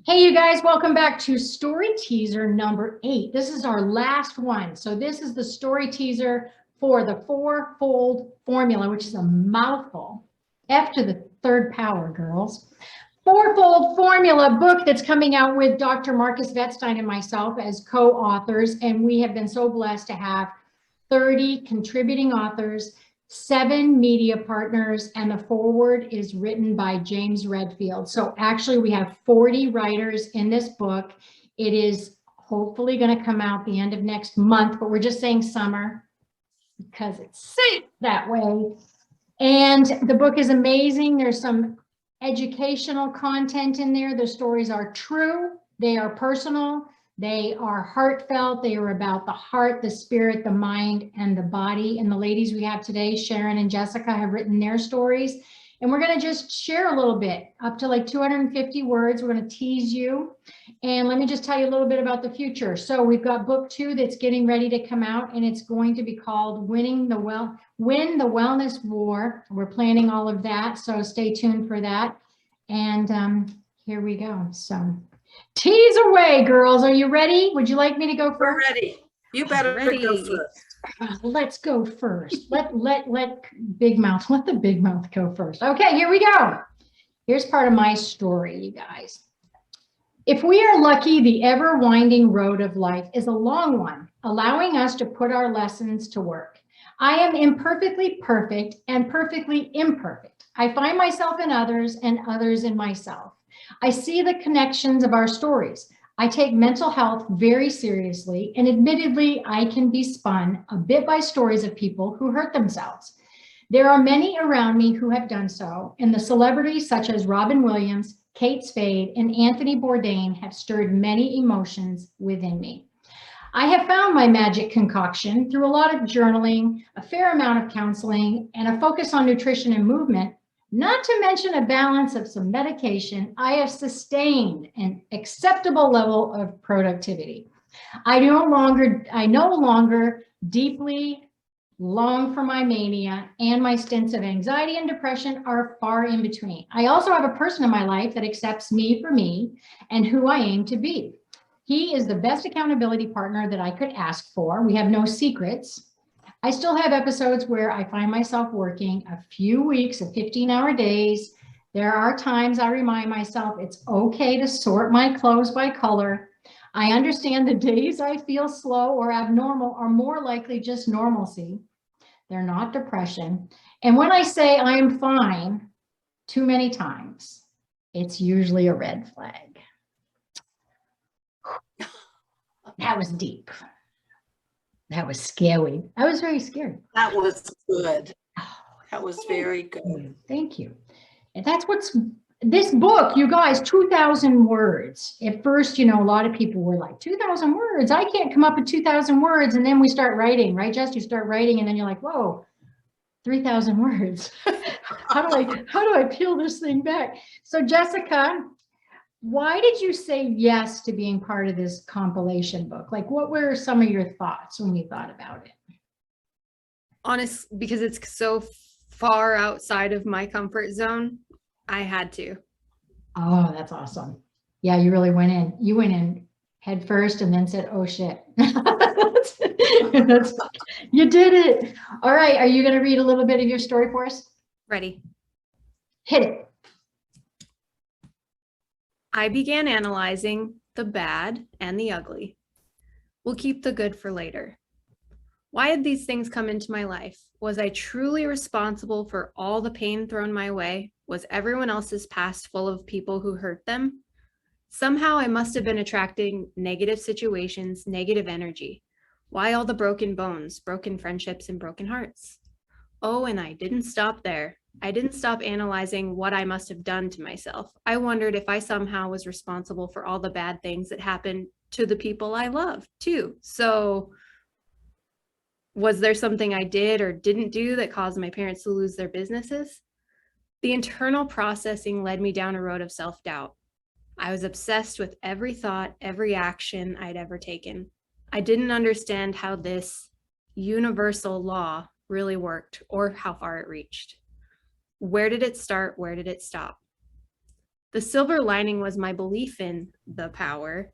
Hey, you guys, welcome back to story teaser number 8. This is our last one. So this is the story teaser for the fourfold formula, which is a mouthful. F to the third power, girls. Fourfold formula book that's coming out with Dr. Marcus Vetstein and myself as co-authors. And we have been so blessed to have 30 contributing authors, 7 media partners, and the foreword is written by James Redfield. So actually we have 40 writers in this book. It is hopefully going to come out the end of next month, but we're just saying summer because it's safe that way. And the book is amazing. There's some educational content in there. The stories are true. They are personal. They are heartfelt. They are about the heart, the spirit, the mind, and the body. And the ladies we have today, Sharon and Jessica, have written their stories. And we're going to just share a little bit, up to like 250 words. We're going to tease you. And let me just tell you a little bit about the future. So we've got book 2 that's getting ready to come out, and it's going to be called Win the Wellness War. We're planning all of that, so stay tuned for that. And here we go. So tease away, girls. Are you ready? Would you like me to go first? We're ready. You better go first. Let's go first. Let Big Mouth, let the Big Mouth go first. Okay, here we go. Here's part of my story, you guys. If we are lucky, the ever-winding road of life is a long one, allowing us to put our lessons to work. I am imperfectly perfect and perfectly imperfect. I find myself in others and others in myself. I see the connections of our stories. I take mental health very seriously, and admittedly, I can be spun a bit by stories of people who hurt themselves. There are many around me who have done so, and the celebrities such as Robin Williams, Kate Spade, and Anthony Bourdain have stirred many emotions within me. I have found my magic concoction through a lot of journaling, a fair amount of counseling, and a focus on nutrition and movement, not to mention a balance of some medication. I have sustained an acceptable level of productivity. I no longer deeply long for my mania, and my stints of anxiety and depression are far in between. I also have a person in my life that accepts me for me and who I aim to be. He is the best accountability partner that I could ask for. We have no secrets. I still have episodes where I find myself working a few weeks of 15-hour days. There are times I remind myself it's okay to sort my clothes by color. I understand the days I feel slow or abnormal are more likely just normalcy. They're not depression. And when I say I am fine too many times, it's usually a red flag. That was deep. That was scary. I was very scared. That was good. That was very good. Thank you. And that's what's this book, you guys, 2,000 words. At first, a lot of people were like, 2,000 words. I can't come up with 2,000 words. And then we start writing, right, Jess? You start writing, and then you're like, whoa, 3,000 words. How do I peel this thing back? So, Jessica, why did you say yes to being part of this compilation book? Like, what were some of your thoughts when you thought about it? Honest, because it's so far outside of my comfort zone, I had to. Oh, that's awesome. Yeah, you really went in. You went in head first and then said, oh, shit. You did it. All right. Are you going to read a little bit of your story for us? Ready. Hit it. I began analyzing the bad and the ugly. We'll keep the good for later. Why had these things come into my life? Was I truly responsible for all the pain thrown my way? Was everyone else's past full of people who hurt them? Somehow I must have been attracting negative situations, negative energy. Why all the broken bones, broken friendships, and broken hearts? Oh, and I didn't stop there. I didn't stop analyzing what I must have done to myself. I wondered if I somehow was responsible for all the bad things that happened to the people I loved, too. So, was there something I did or didn't do that caused my parents to lose their businesses? The internal processing led me down a road of self-doubt. I was obsessed with every thought, every action I'd ever taken. I didn't understand how this universal law really worked or how far it reached. Where did it start? Where did it stop? The silver lining was my belief in the power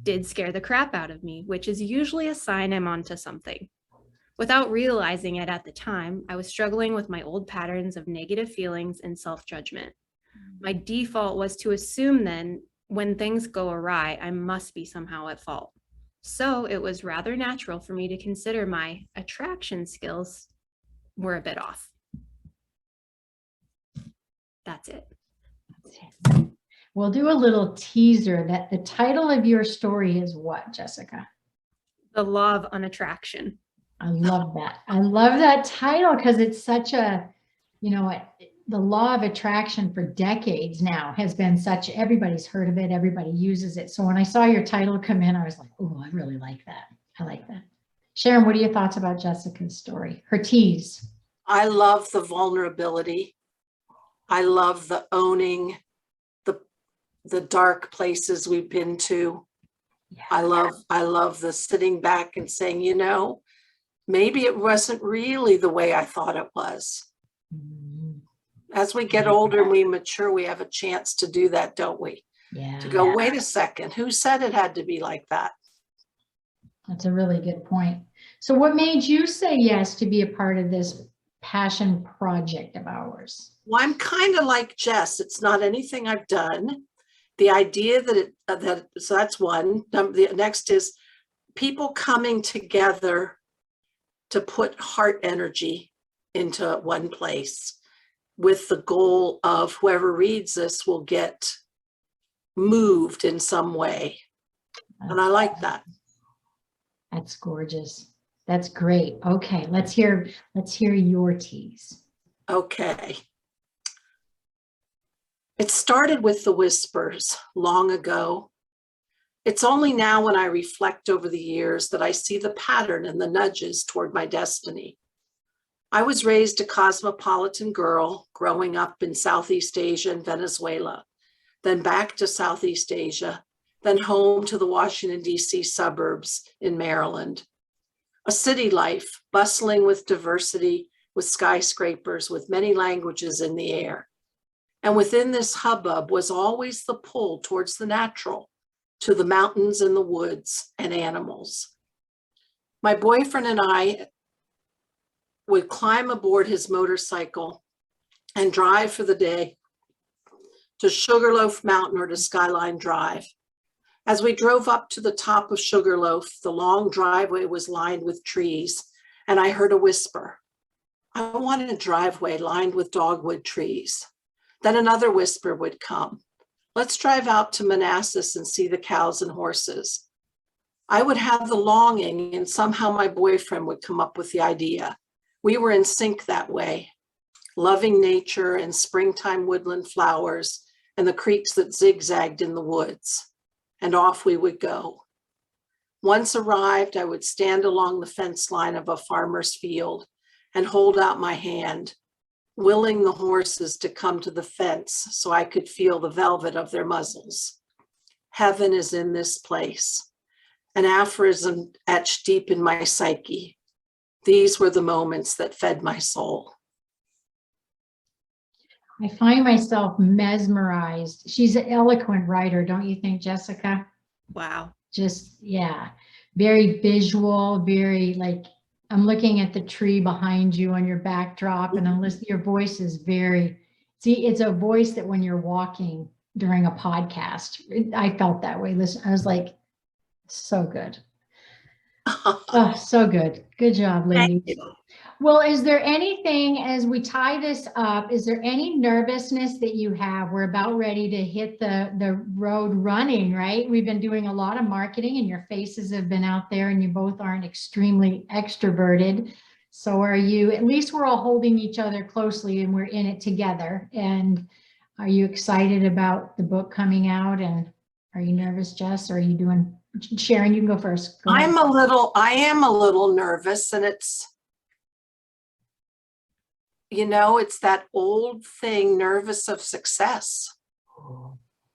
did scare the crap out of me, which is usually a sign I'm onto something. Without realizing it at the time, I was struggling with my old patterns of negative feelings and self-judgment. My default was to assume then when things go awry, I must be somehow at fault. So it was rather natural for me to consider my attraction skills were a bit off. That's it. We'll do a little teaser that the title of your story is what, Jessica? The law of unattraction. I love that. I love that title because it's such a, you know, the law of attraction for decades now has been such, everybody's heard of it. Everybody uses it. So when I saw your title come in, I was like, oh, I really like that. I like that. Sharon, what are your thoughts about Jessica's story? Her tease. I love the vulnerability. I love the owning the dark places we've been to. Yeah. I love the sitting back and saying, you know, maybe it wasn't really the way I thought it was. Mhm. As we get older and we mature, we have a chance to do that, don't we? Yeah. To go, wait a second, who said it had to be like that? That's a really good point. So what made you say yes to be a part of this passion project of ours? Well, I'm kind of like Jess. It's not anything I've done. The idea that so that's one. The next is people coming together to put heart energy into one place with the goal of whoever reads this will get moved in some way. And I like that. That's gorgeous. That's great. Okay, let's hear your tease. Okay. It started with the whispers long ago. It's only now when I reflect over the years that I see the pattern and the nudges toward my destiny. I was raised a cosmopolitan girl growing up in Southeast Asia and Venezuela, then back to Southeast Asia, then home to the Washington, D.C. suburbs in Maryland. A city life bustling with diversity, with skyscrapers, with many languages in the air. And within this hubbub was always the pull towards the natural, to the mountains and the woods and animals. My boyfriend and I would climb aboard his motorcycle and drive for the day to Sugarloaf Mountain or to Skyline Drive. As we drove up to the top of Sugarloaf, the long driveway was lined with trees, and I heard a whisper. I wanted a driveway lined with dogwood trees. Then another whisper would come. Let's drive out to Manassas and see the cows and horses. I would have the longing, and somehow my boyfriend would come up with the idea. We were in sync that way, loving nature and springtime woodland flowers and the creeks that zigzagged in the woods. And off we would go. Once arrived, I would stand along the fence line of a farmer's field and hold out my hand, willing the horses to come to the fence so I could feel the velvet of their muzzles. Heaven is in this place, an aphorism etched deep in my psyche. These were the moments that fed my soul. I find myself mesmerized. She's an eloquent writer, don't you think, Jessica? Wow. Just, yeah, very visual, very like, I'm looking at the tree behind you on your backdrop and I'm listening, your voice is very, see, it's a voice that when you're walking during a podcast, I felt that way. Listen, I was like, so good. Oh, so good. Good job, ladies. Thank you. Well, is there anything, as we tie this up, is there any nervousness that you have? We're about ready to hit the road running, right? We've been doing a lot of marketing and your faces have been out there and you both aren't extremely extroverted. So are you, at least we're all holding each other closely and we're in it together. And are you excited about the book coming out? And are you nervous, Jess? Or are you doing, Sharon, you can go first. Go ahead. I am a little nervous, and it's, you know, it's that old thing, nervous of success,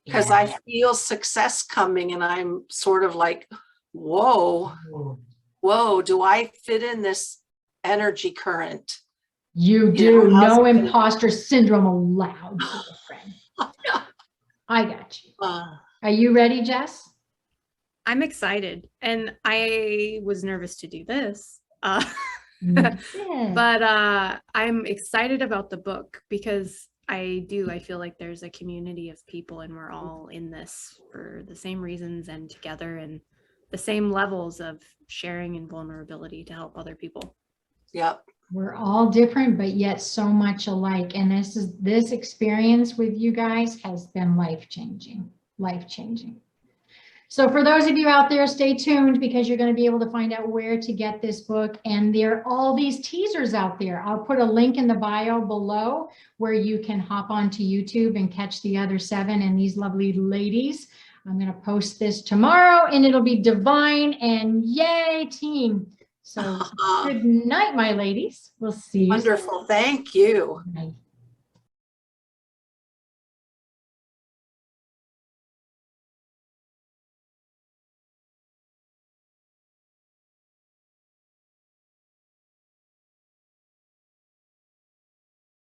because Yeah. I feel success coming and I'm sort of like, whoa, do I fit in this energy current? You do. You know, No imposter syndrome allowed, friend. I got you. Uh, Are you ready, Jess? I'm excited, and I was nervous to do this. Yeah. But I'm excited about the book because I feel like there's a community of people and we're all in this for the same reasons and together and the same levels of sharing and vulnerability to help other people. yep. We're all different, but yet so much alike. And this experience with you guys has been life-changing, life-changing. So for those of you out there, stay tuned because you're going to be able to find out where to get this book. And there are all these teasers out there. I'll put a link in the bio below where you can hop onto YouTube and catch the other 7 and these lovely ladies. I'm going to post this tomorrow and it'll be divine and yay team. So good night, my ladies. We'll see you soon. Wonderful. Thank you. Night.